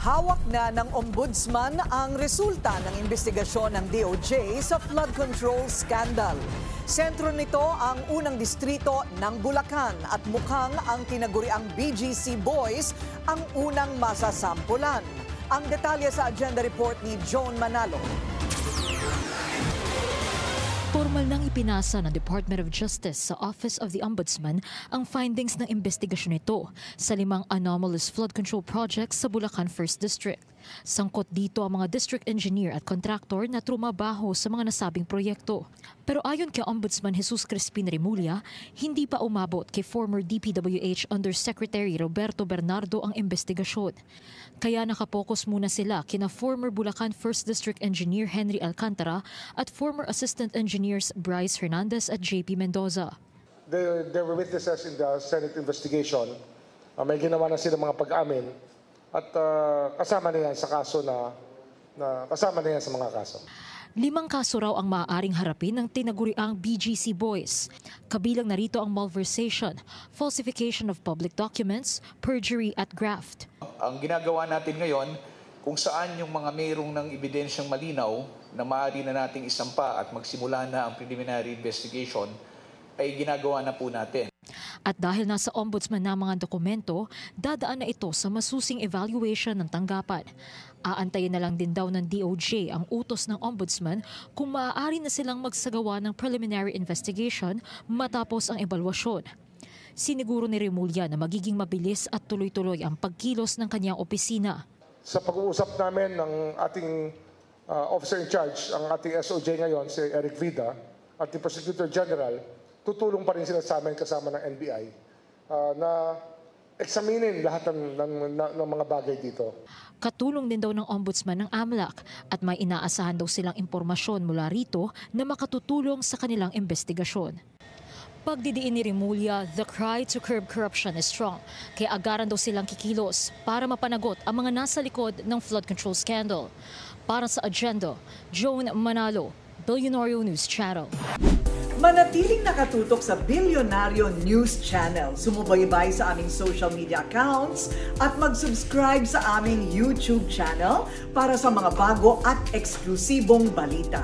Hawak na ng Ombudsman ang resulta ng investigasyon ng DOJ sa flood control scandal. Sentro nito ang unang distrito ng Bulacan at mukhang ang tinaguriang BGC Boys ang unang masasampulan. Ang detalye sa agenda report ni Joan Manalo. Formal nang ipinasa ng Department of Justice sa Office of the Ombudsman ang findings ng investigasyon nito sa 5 anomalous flood control projects sa Bulacan 1st District. Sangkot dito ang mga district engineer at contractor na trumabaho sa mga nasabing proyekto. Pero ayon kay Ombudsman Jesus Crispin Remulla, hindi pa umabot kay former DPWH Undersecretary Roberto Bernardo ang investigasyon. Kaya nakapokus muna sila kina former Bulacan 1st District Engineer Henry Alcantara at former Assistant Engineers Bryce Hernandez at JP Mendoza. There were witnesses in the Senate investigation. May ginawa na sila mga pag-amin at kasama na yan sa kaso kasama na yan sa mga kaso. 5 kaso raw ang maaaring harapin ng tinaguriang BGC Boys. Kabilang narito ang malversation, falsification of public documents, perjury at graft. Ang ginagawa natin ngayon, kung saan yung mga mayroong ng ebidensyang malinaw na maaari na nating isampa at magsimula na ang preliminary investigation, ay ginagawa na po natin. At dahil nasa ombudsman na mga dokumento, dadaan na ito sa masusing evaluation ng tanggapan. Aantayin na lang din daw ng DOJ ang utos ng ombudsman kung maaari na silang magsagawa ng preliminary investigation matapos ang evaluasyon. Siniguro ni Remulla na magiging mabilis at tuloy-tuloy ang pagkilos ng kanyang opisina. Sa pag-uusap namin ng ating officer in charge, ang ating SOJ ngayon, si Eric Vida, at the Prosecutor General, tutulong pa rin sila sa amin kasama ng NBI na examinin lahat ng mga bagay dito. Katulong din daw ng ombudsman ng AMLAC at may inaasahan daw silang impormasyon mula rito na makatutulong sa kanilang investigasyon. Pagdidiin ni Remulla, the cry to curb corruption is strong. Kaya agaran daw silang kikilos para mapanagot ang mga nasa likod ng flood control scandal. Para sa agenda, Joan Manalo, Billionario News Channel. Manatiling nakatutok sa Billionario News Channel. Sumubaybay sa aming social media accounts at mag-subscribe sa aming YouTube channel para sa mga bago at eksklusibong balita.